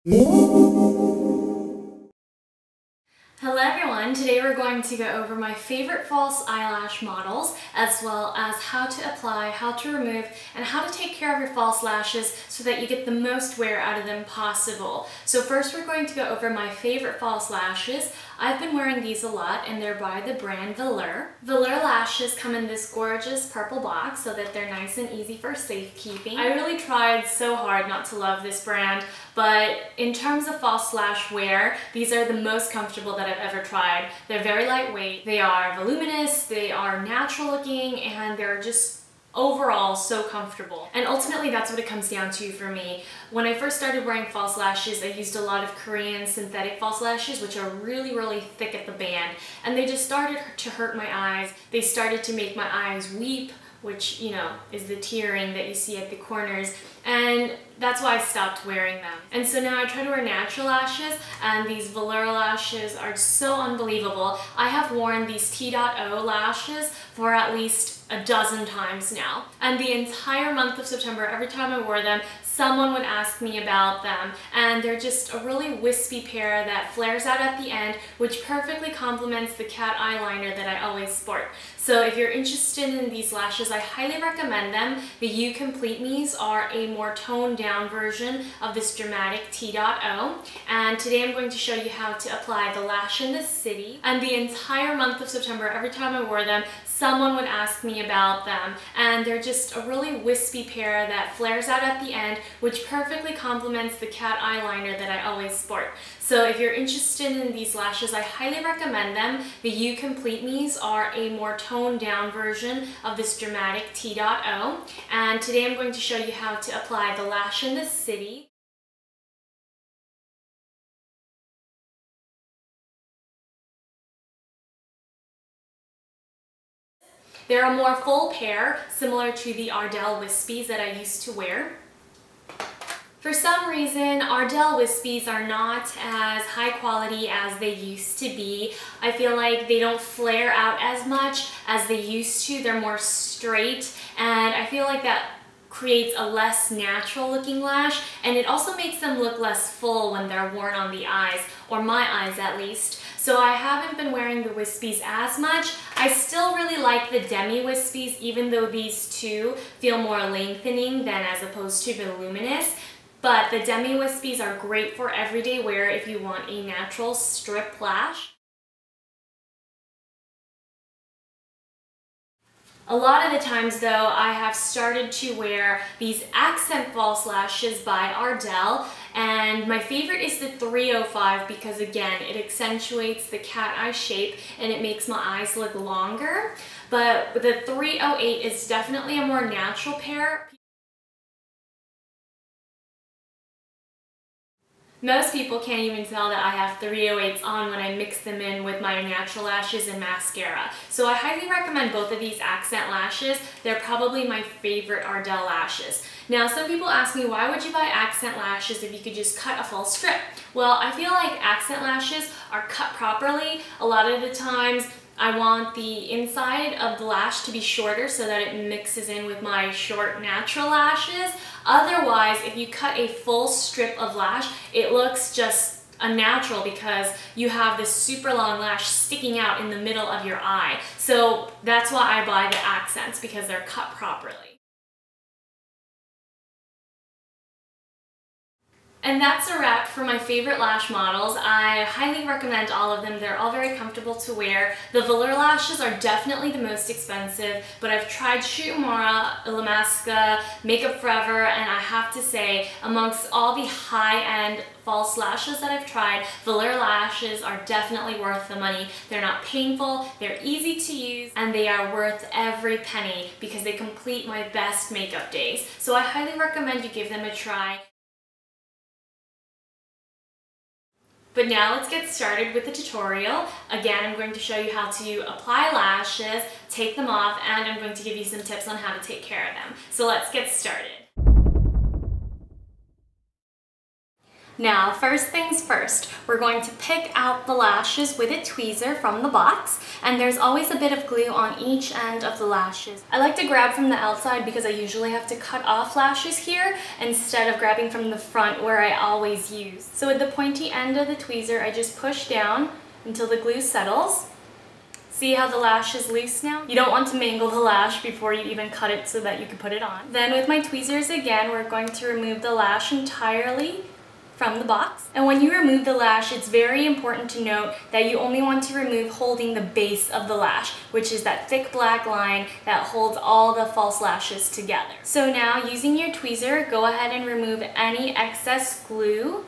Hello everyone, today we're going to go over my favorite false eyelash models, as well as how to apply, how to remove, and how to take care of your false lashes so that you get the most wear out of them possible. So first we're going to go over my favorite false lashes. I've been wearing these a lot and they're by the brand Velour. Velour lashes come in this gorgeous purple box so that they're nice and easy for safekeeping. I really tried so hard not to love this brand, but in terms of false lash wear, these are the most comfortable that I've ever tried. They're very lightweight, they are voluminous, they are natural looking, and they're just overall so comfortable. And ultimately that's what it comes down to for me. When I first started wearing false lashes, I used a lot of Korean synthetic false lashes, which are really thick at the band, and they just started to hurt my eyes. They started to make my eyes weep, which, you know, is the tearing that you see at the corners, and that's why I stopped wearing them. And so now I try to wear natural lashes, and these Velour lashes are so unbelievable. I have worn these T.O lashes for at least a dozen times now. And the entire month of September, every time I wore them, someone would ask me about them, and they're just a really wispy pair that flares out at the end, which perfectly complements the cat eyeliner that I always sport. So if you're interested in these lashes, I highly recommend them. The You Complete Me's are a more toned down version of this dramatic T.O, and today I'm going to show you how to apply the Lash in the City. And the entire month of September, every time I wore them, someone would ask me about them, and they're just a really wispy pair that flares out at the end, which perfectly complements the cat eyeliner that I always sport. So if you're interested in these lashes, I highly recommend them. The You Complete Me's are a more toned down version of this dramatic T.O, and today I'm going to show you how to apply the Lash in the City. They're a more full pair, similar to the Ardell Wispies that I used to wear. For some reason, Ardell Wispies are not as high quality as they used to be. I feel like they don't flare out as much as they used to. They're more straight, and I feel like that creates a less natural looking lash, and it also makes them look less full when they're worn on the eyes, or my eyes at least. So I haven't been wearing the Wispies as much. I still really like the Demi Wispies, even though these two feel more lengthening than as opposed to voluminous. But the Demi Wispies are great for everyday wear if you want a natural strip lash. A lot of the times though, I have started to wear these accent false lashes by Ardell, and my favorite is the 305 because again, it accentuates the cat eye shape and it makes my eyes look longer. But the 308 is definitely a more natural pair. Most people can't even tell that I have 308s on when I mix them in with my natural lashes and mascara. So I highly recommend both of these accent lashes. They're probably my favorite Ardell lashes. Now, some people ask me, why would you buy accent lashes if you could just cut a full strip? Well, I feel like accent lashes are cut properly. A lot of the times, I want the inside of the lash to be shorter so that it mixes in with my short natural lashes. Otherwise, if you cut a full strip of lash, it looks just unnatural because you have this super long lash sticking out in the middle of your eye. So that's why I buy the accents, because they're cut properly. And that's a wrap for my favorite lash models. I highly recommend all of them. They're all very comfortable to wear. The Velour lashes are definitely the most expensive, but I've tried Shu Uemura, Illamasqua, Makeup Forever, and I have to say, amongst all the high-end false lashes that I've tried, Velour lashes are definitely worth the money. They're not painful, they're easy to use, and they are worth every penny because they complete my best makeup days. So I highly recommend you give them a try. But now let's get started with the tutorial. Again, I'm going to show you how to apply lashes, take them off, and I'm going to give you some tips on how to take care of them. So let's get started. Now, first things first, we're going to pick out the lashes with a tweezer from the box, and there's always a bit of glue on each end of the lashes. I like to grab from the outside because I usually have to cut off lashes here instead of grabbing from the front where I always use. So with the pointy end of the tweezer, I just push down until the glue settles. See how the lash is loose now? You don't want to mangle the lash before you even cut it so that you can put it on. Then with my tweezers again, we're going to remove the lash entirely from the box. And when you remove the lash, it's very important to note that you only want to remove holding the base of the lash, which is that thick black line that holds all the false lashes together. So now, using your tweezer, go ahead and remove any excess glue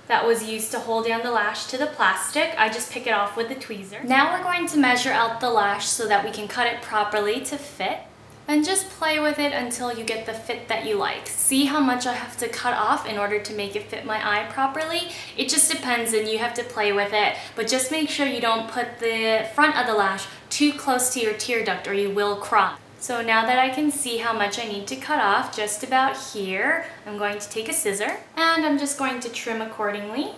that was used to hold down the lash to the plastic. I just pick it off with the tweezer. Now we're going to measure out the lash so that we can cut it properly to fit. And just play with it until you get the fit that you like. See how much I have to cut off in order to make it fit my eye properly? It just depends and you have to play with it, but just make sure you don't put the front of the lash too close to your tear duct or you will crop. So now that I can see how much I need to cut off, just about here, I'm going to take a scissor and I'm just going to trim accordingly.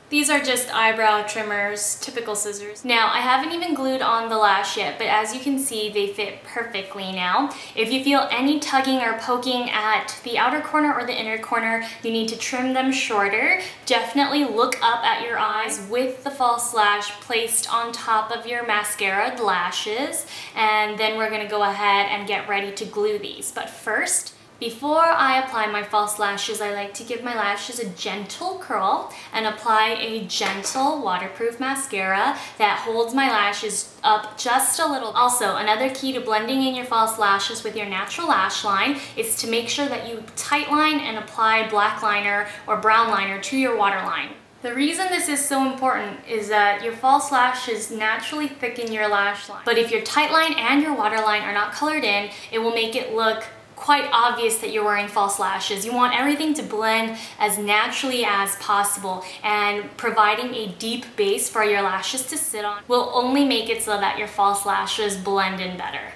These are just eyebrow trimmers, typical scissors. Now, I haven't even glued on the lash yet, but as you can see, they fit perfectly now. If you feel any tugging or poking at the outer corner or the inner corner, you need to trim them shorter. Definitely look up at your eyes with the false lash placed on top of your mascaraed lashes, and then we're gonna go ahead and get ready to glue these. But first, before I apply my false lashes, I like to give my lashes a gentle curl and apply a gentle waterproof mascara that holds my lashes up just a little. Also, another key to blending in your false lashes with your natural lash line is to make sure that you tightline and apply black liner or brown liner to your waterline. The reason this is so important is that your false lashes naturally thicken your lash line. But if your tightline and your waterline are not colored in, it will make it look quite obvious that you're wearing false lashes. You want everything to blend as naturally as possible, and providing a deep base for your lashes to sit on will only make it so that your false lashes blend in better.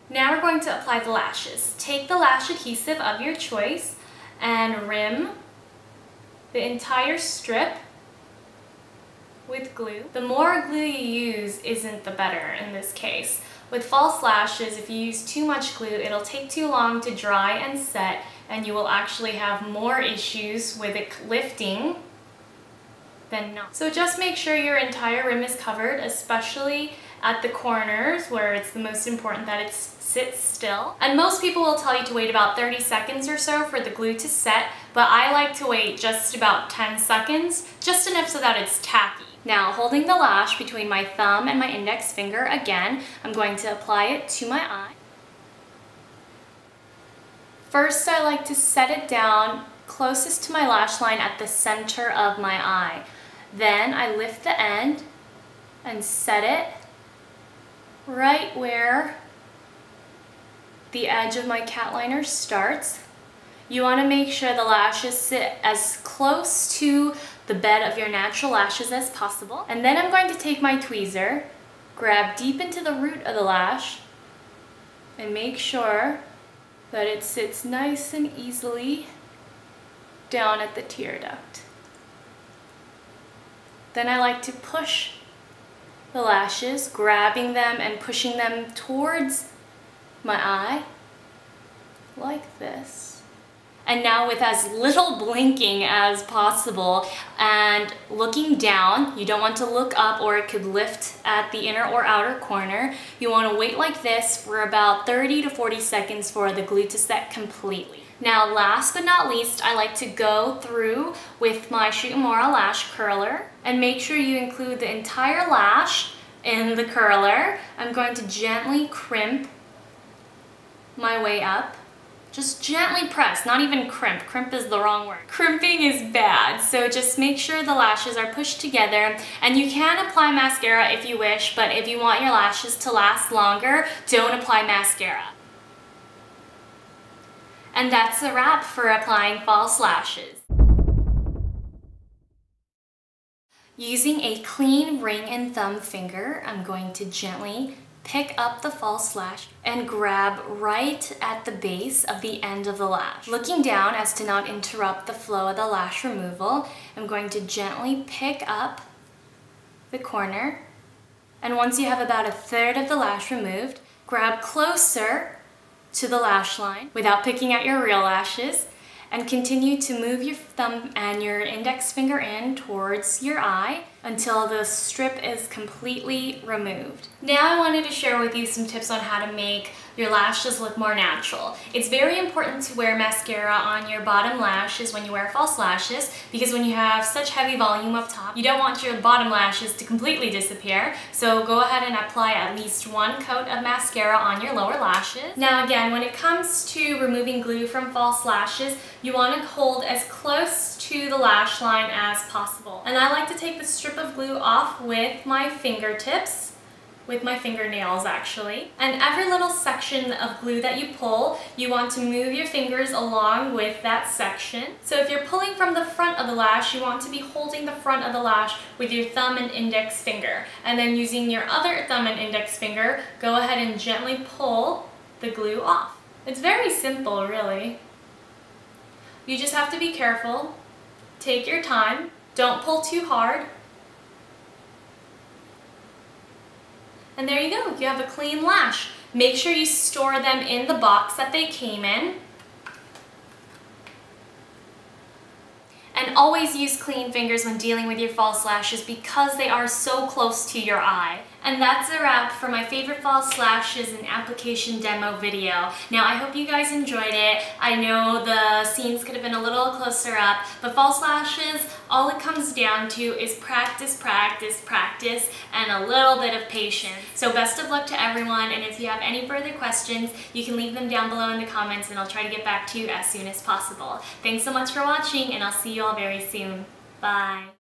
Now we're going to apply the lashes. Take the lash adhesive of your choice and rim the entire strip with glue. The more glue you use isn't the better in this case. With false lashes, if you use too much glue, it'll take too long to dry and set, and you will actually have more issues with it lifting than not. So just make sure your entire rim is covered, especially at the corners where it's the most important that it sits still. And most people will tell you to wait about 30 seconds or so for the glue to set, but I like to wait just about 10 seconds, just enough so that it's tacky. Now, holding the lash between my thumb and my index finger again, I'm going to apply it to my eye. First, I like to set it down closest to my lash line at the center of my eye. Then I lift the end and set it right where the edge of my cat liner starts. You want to make sure the lashes sit as close to the bed of your natural lashes as possible. And then I'm going to take my tweezer, grab deep into the root of the lash, and make sure that it sits nice and easily down at the tear duct. Then I like to push the lashes, grabbing them and pushing them towards my eye, like this. And now with as little blinking as possible and looking down, you don't want to look up or it could lift at the inner or outer corner. You want to wait like this for about 30 to 40 seconds for the glue to set completely. Now, last but not least, I like to go through with my Hautelook lash curler and make sure you include the entire lash in the curler. I'm going to gently crimp my way up. Just gently press, not even crimp. Crimp is the wrong word. Crimping is bad, so just make sure the lashes are pushed together. And you can apply mascara if you wish, but if you want your lashes to last longer, don't apply mascara. And that's a wrap for applying false lashes. Using a clean ring and thumb finger, I'm going to gently pick up the false lash and grab right at the base of the end of the lash. Looking down as to not interrupt the flow of the lash removal, I'm going to gently pick up the corner, and once you have about 1/3 of the lash removed, grab closer to the lash line without picking out your real lashes, and continue to move your thumb and your index finger in towards your eye until the strip is completely removed. Now I wanted to share with you some tips on how to make your lashes look more natural. It's very important to wear mascara on your bottom lashes when you wear false lashes, because when you have such heavy volume up top, you don't want your bottom lashes to completely disappear. So go ahead and apply at least 1 coat of mascara on your lower lashes. Now again, when it comes to removing glue from false lashes, you want to hold as close to the lash line as possible. And I like to take the strip of glue off with my fingertips, with my fingernails actually. And every little section of glue that you pull, you want to move your fingers along with that section. So if you're pulling from the front of the lash, you want to be holding the front of the lash with your thumb and index finger. And then using your other thumb and index finger, go ahead and gently pull the glue off. It's very simple, really. You just have to be careful. Take your time. Don't pull too hard. And there you go, you have a clean lash. Make sure you store them in the box that they came in. And always use clean fingers when dealing with your false lashes because they are so close to your eye. And that's a wrap for my favorite false lashes and application demo video. Now I hope you guys enjoyed it. I know the scenes could have been a little closer up, but false lashes, all it comes down to is practice, practice, practice, and a little bit of patience. So best of luck to everyone, and if you have any further questions, you can leave them down below in the comments and I'll try to get back to you as soon as possible. Thanks so much for watching, and I'll see you all very soon. Bye.